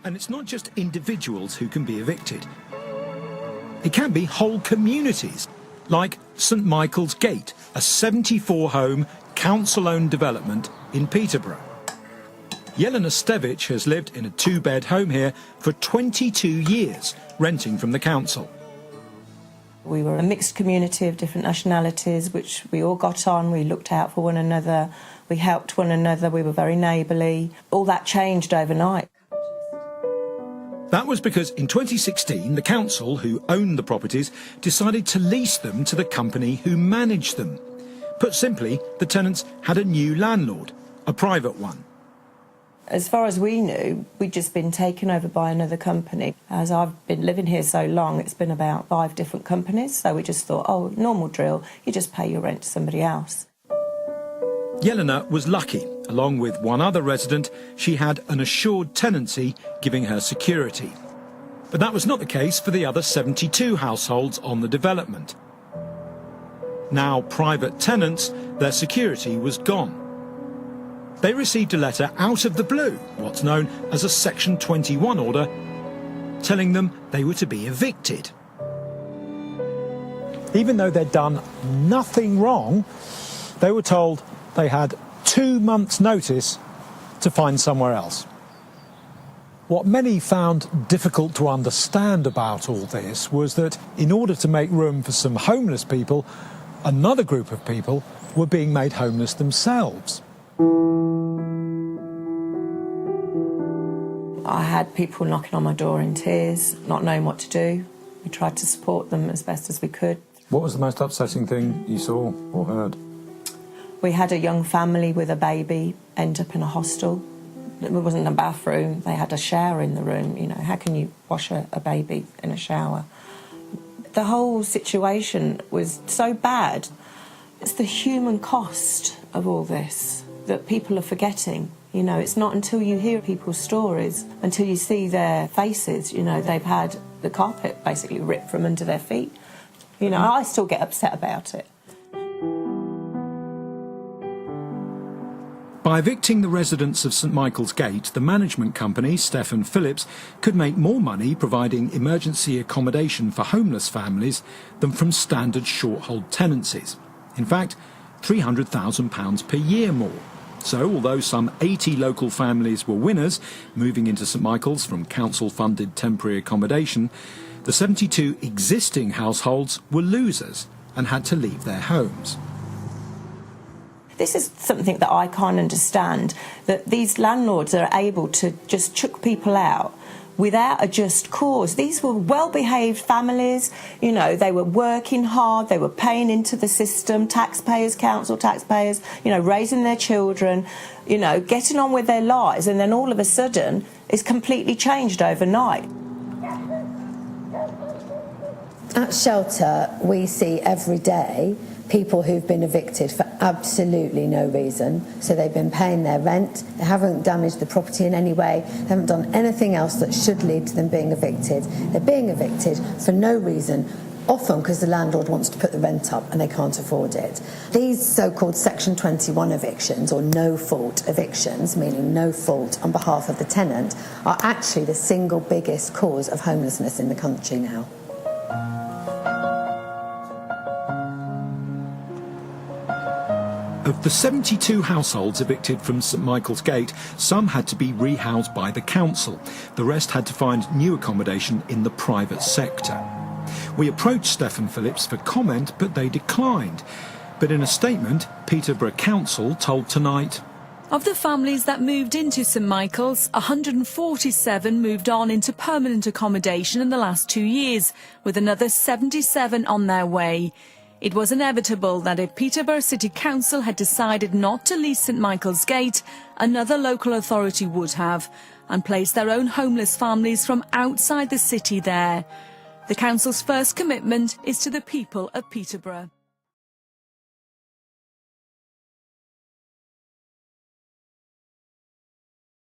And it's not just individuals who can be evicted. It can be whole communities, like St Michael's Gate, a 74-home, council-owned development in Peterborough. Jelena Stevic has lived in a two-bed home here for 22 years, renting from the council. We were a mixed community of different nationalities, which we all got on, we looked out for one another, we helped one another, we were very neighbourly. All that changed overnight. That was because in 2016, the council, who owned the properties, decided to lease them to the company who managed them. Put simply, the tenants had a new landlord, a private one. As far as we knew, we'd just been taken over by another company. As I've been living here so long, it's been about 5 different companies, so we just thought, oh, normal drill, you just pay your rent to somebody else. Jelena was lucky. Along with one other resident, she had an assured tenancy giving her security. But that was not the case for the other 72 households on the development. Now private tenants, their security was gone. They received a letter out of the blue, what's known as a Section 21 order, telling them they were to be evicted. Even though they'd done nothing wrong, they were told they had 2 months' notice to find somewhere else. What many found difficult to understand about all this was that in order to make room for some homeless people, another group of people were being made homeless themselves. I had people knocking on my door in tears, not knowing what to do. We tried to support them as best as we could. What was the most upsetting thing you saw or heard? We had a young family with a baby end up in a hostel. It wasn't a bathroom, they had a shower in the room. You know, how can you wash a baby in a shower? The whole situation was so bad. It's the human cost of all this that people are forgetting. You know, it's not until you hear people's stories, until you see their faces, you know, they've had the carpet basically ripped from under their feet. You know, I still get upset about it. By evicting the residents of St Michael's Gate, the management company, Stephen Phillips, could make more money providing emergency accommodation for homeless families than from standard short-hold tenancies. In fact, £300,000 per year more. So, although some 80 local families were winners, moving into St Michael's from council-funded temporary accommodation, the 72 existing households were losers and had to leave their homes. This is something that I can't understand, that these landlords are able to just chuck people out without a just cause. These were well-behaved families, you know, they were working hard, they were paying into the system, taxpayers, council taxpayers, you know, raising their children, you know, getting on with their lives, and then all of a sudden it's completely changed overnight. At shelter, we see every day people who've been evicted for absolutely no reason. So they've been paying their rent, they haven't damaged the property in any way, they haven't done anything else that should lead to them being evicted. They're being evicted for no reason, often because the landlord wants to put the rent up and they can't afford it. These so-called Section 21 evictions, or no-fault evictions, meaning no fault on behalf of the tenant, are actually the single biggest cause of homelessness in the country now. Of the 72 households evicted from St Michael's Gate, some had to be rehoused by the council. The rest had to find new accommodation in the private sector. We approached Stephen Phillips for comment, but they declined. But in a statement, Peterborough Council told Tonight, of the families that moved into St Michael's, 147 moved on into permanent accommodation in the last 2 years, with another 77 on their way. It was inevitable that if Peterborough City Council had decided not to lease St Michael's Gate, another local authority would have, and placed their own homeless families from outside the city there. The council's first commitment is to the people of Peterborough.